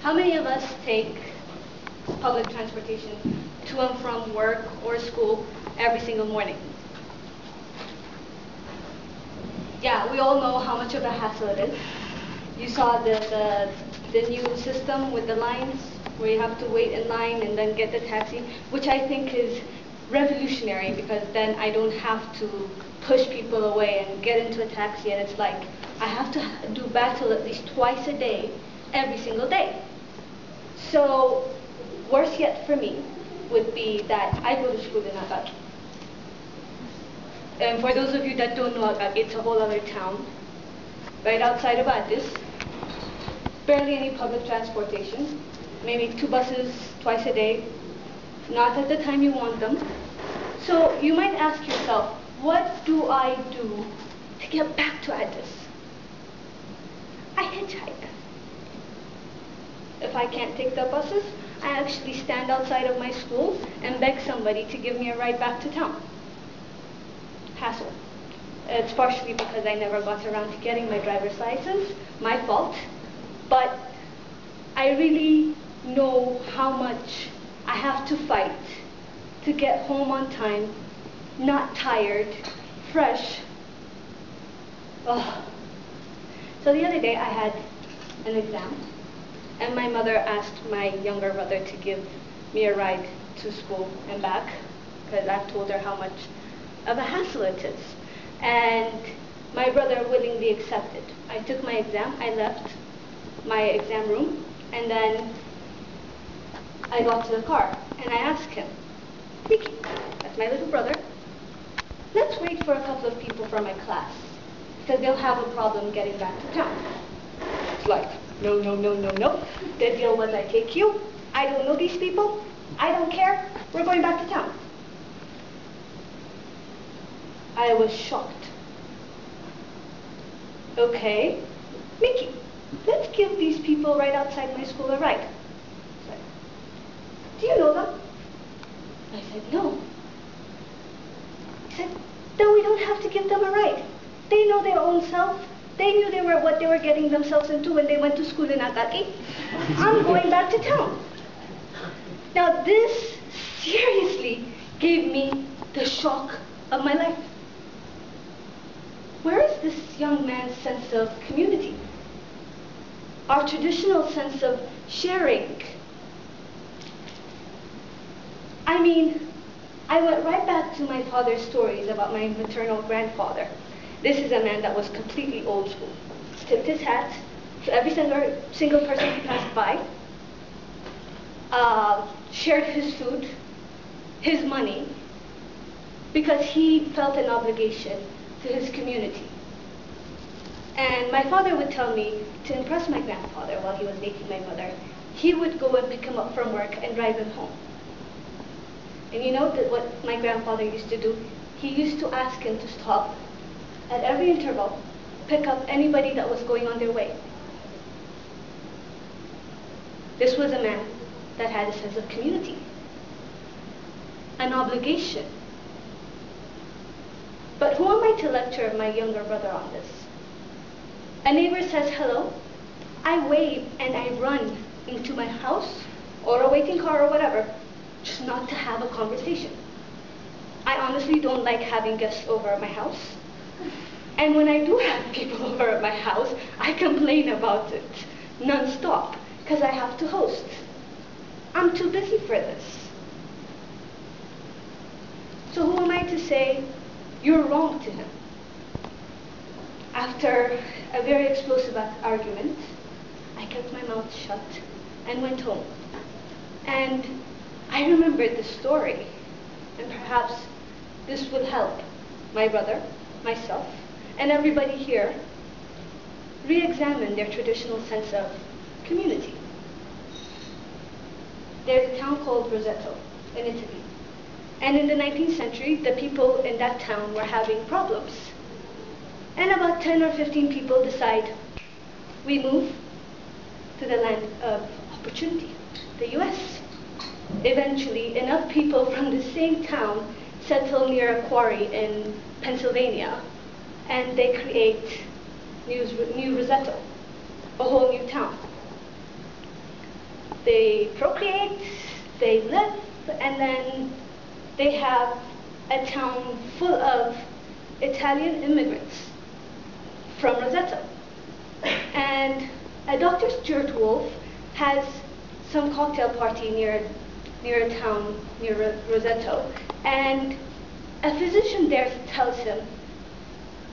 How many of us take public transportation to and from work or school every single morning? Yeah, we all know how much of a hassle it is. You saw the new system with the lines, where you have to wait in line and then get the taxi, which I think is revolutionary, because then I don't have to push people away and get into a taxi, and it's like I have to do battle at least twice a day, every single day. So worse yet for me would be that I go to school in Agag. And for those of you that don't know Agag, it's a whole other town, right outside of Addis. Barely any public transportation, maybe 2 buses twice a day, not at the time you want them. So you might ask yourself, what do I do to get back to Addis? I hitchhike. If I can't take the buses, I actually stand outside of my school and beg somebody to give me a ride back to town. Hassle. It's partially because I never got around to getting my driver's license, my fault, but I really know how much I have to fight to get home on time, not tired, fresh. Oh. So the other day I had an exam, and my mother asked my younger brother to give me a ride to school and back, because I've told her how much of a hassle it is. And my brother willingly accepted. I took my exam, I left my exam room, and then I got to the car, and I asked him, Mickey, that's my little brother, let's wait for a couple of people from my class, because they'll have a problem getting back to town. It's like, no, no, no, no, no. The deal was I take you, I don't know these people, I don't care, we're going back to town. I was shocked. Okay, Mickey, let's give these people right outside my school a ride. I said, do you know them? I said, no. He said, then we don't have to give them a ride. They know their own self. They knew what they were getting themselves into when they went to school in Agag. I'm going back to town. Now this seriously gave me the shock of my life. Where is this young man's sense of community? Our traditional sense of sharing. I mean, I went right back to my father's stories about my maternal grandfather. This is a man that was completely old school. Tipped his hat to every single person he passed by, shared his food, his money, because he felt an obligation to his community. And my father would tell me, to impress my grandfather while he was dating my mother, he would go and pick him up from work and drive him home. And you know what my grandfather used to do? He used to ask him to stop at every interval, pick up anybody that was going on their way. This was a man that had a sense of community, an obligation. But who am I to lecture my younger brother on this? A neighbor says hello, I wave and I run into my house or a waiting car or whatever, just not to have a conversation. I honestly don't like having guests over at my house. And when I do have people over at my house, I complain about it non-stop because I have to host. I'm too busy for this. So who am I to say you're wrong to him? After a very explosive argument, I kept my mouth shut and went home. And I remembered the story, and perhaps this will help my brother, myself, and everybody here re-examine their traditional sense of community. There's a town called Roseto in Italy. And in the 19th century, the people in that town were having problems. And about 10 or 15 people decide, we move to the land of opportunity, the US. Eventually, enough people from the same town settle near a quarry in Pennsylvania, and they create New Roseto, a whole new town. they procreate, they live, and then they have a town full of Italian immigrants from Roseto. And a Dr. Stuart Wolf has some cocktail party near a town near Roseto, and a physician there tells him,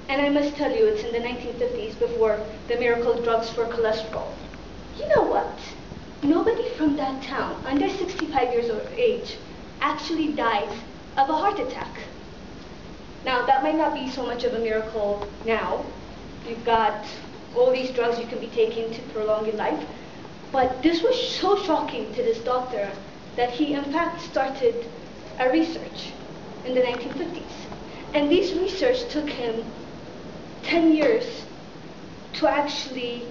and I must tell you, it's in the 1950s, before the miracle drugs for cholesterol. You know what? Nobody from that town, under 65 years of age, actually dies of a heart attack. Now, that might not be so much of a miracle now. You've got all these drugs you can be taking to prolong your life. But this was so shocking to this doctor that he, in fact, started a research in the 1950s. And this research took him 10 years to actually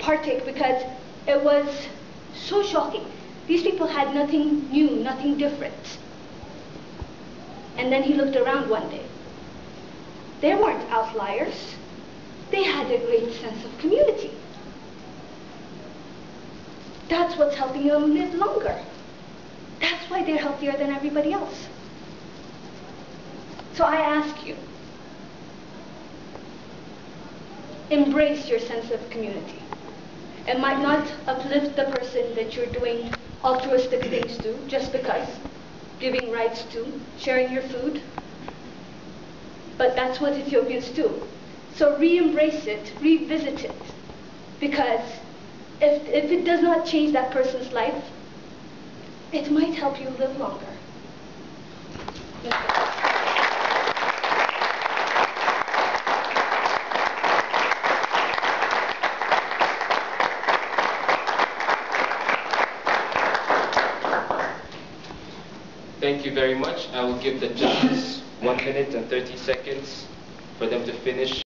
partake, because it was so shocking. These people had nothing new, nothing different. And then he looked around one day. They weren't outliers. They had a great sense of community. That's what's helping them live longer. That's why they're healthier than everybody else. So I ask you, embrace your sense of community. It might not uplift the person that you're doing altruistic things to, just because, giving rights to, sharing your food, but that's what Ethiopians do. So re-embrace it, revisit it, because if it does not change that person's life, it might help you live longer. Thank you very much. I will give the judges 1 minute and 30 seconds for them to finish